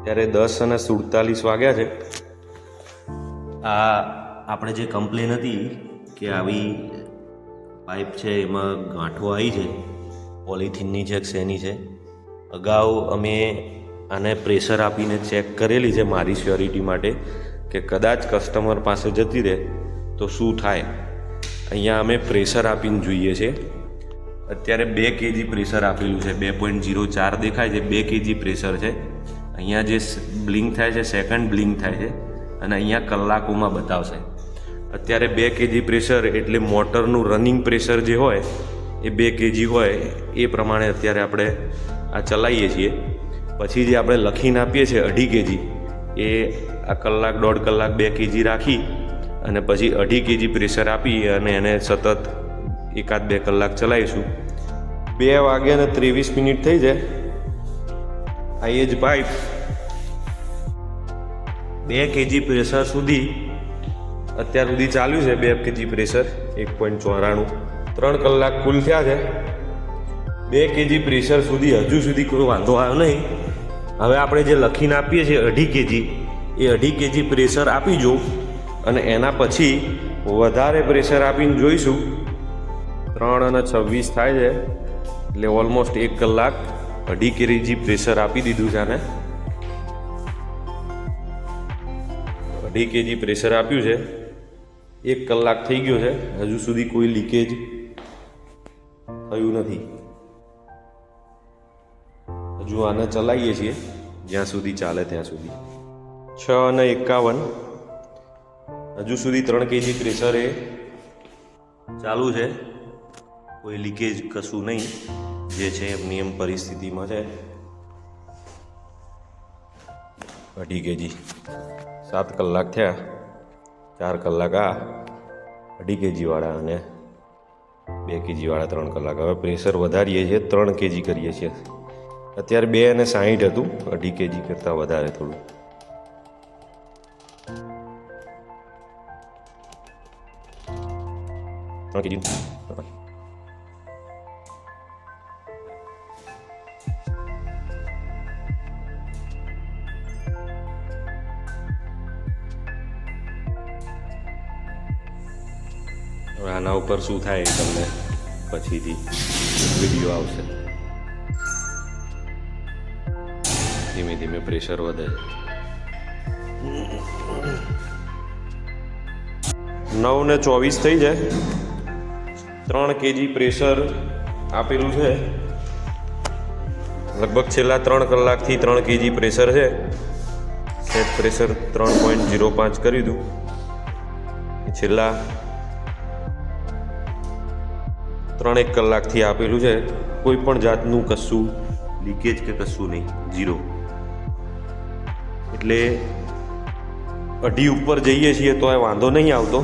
ત્યારે 10:47 વાગ્યા છે. આ આપણે જે કમ્પ્લેન હતી કે આવી પાઇપ છે એમાં ગાંઠો આવી છે, પોલિથીનની છે કે શેની છે. અગાઉ અમે આને પ્રેશર આપીને ચેક કરેલી છે મારી સ્યોરિટી માટે કે કદાચ કસ્ટમર પાસે જતી રહે તો શું થાય. અહીંયા અમે પ્રેશર આપીને જોઈએ છે. અત્યારે 2 kg પ્રેશર આપેલું છે, 2.04 દેખાય છે, 2 kg પ્રેશર છે. અહીંયા જે બ્લિંક થાય છે સેકન્ડ બ્લિંક થાય છે અને અહીંયા કલાકોમાં બતાવશે. અત્યારે 2 kg પ્રેશર એટલે મોટરનું રનિંગ પ્રેશર જે હોય એ 2 kg હોય એ પ્રમાણે અત્યારે આપણે આ ચલાવીએ છીએ. પછી જે આપણે લખીને આપીએ છીએ 2.5 kg એ આ કલાક 1.5 કલાક 2 kg રાખી અને પછી 2.5 kg પ્રેશર આપી અને એને સતત 1-2 કલાક ચલાવીશું. 2:23 થઈ જાય. આ એ જ પાઇપ 2 kg પ્રેશર સુધી અત્યાર સુધી ચાલ્યું છે. 2 kg પ્રેશર 1.94, 3 કલાક કુલ થયા છે. 2 kg પ્રેશર સુધી હજુ સુધી કોઈ વાંધો આવ્યો નહીં. હવે આપણે જે લખીને આપીએ છીએ 2.5 kg એ 2.5 kg પ્રેશર આપી જો અને એના પછી વધારે પ્રેશર આપીને જોઈશું. 3:26 થાય છે એટલે ઓલમોસ્ટ 1 કલાક 2.5 kg પ્રેશર આપી દીધું છે. આને 2.5 kg પ્રેશર આપ્યું છે. 1 કલાક થઈ ગયો છે, હજુ સુધી કોઈ લીકેજ થયું નથી. હજુ આને ચલાવીએ છીએ જ્યાં સુધી ચાલે ત્યાં સુધી. 6:51 હજુ સુધી 3 kg પ્રેશર એ ચાલુ છે. કોઈ લીકેજ કશું નહીં, જે છે એમની એમ પરિસ્થિતિમાં છે. 2.5 kg 7 કલાક થયા, 4 કલાક આ 2.5 kg વાળા અને 2 kg વાળા 3 કલાક. હવે પ્રેશર વધારીએ છીએ, 3 kg કરીએ છીએ. અત્યારે 2:60 હતું, 2.5 kg કરતાં વધારે થોડું. આના ઉપર શું થાય તમને પછીથી વિડીયો આવશે. ધીમે ધીમે પ્રેશર વધે. 9:24 થઈ જાય. 3 kg પ્રેશર આપેલું છે. લગભગ છેલ્લા 3 કલાકથી 3 kg પ્રેશર છે. સેટ પ્રેશર 3.05 કરી દઉં. છેલ્લા 3-1 કલાકથી આપેલું છે. કોઈ પણ જાતનું કશું લીકેજ કે કશું નહીં, 0. એટલે 2.5 ઉપર જઈએ છીએ તો એ વાંધો નહીં આવતો.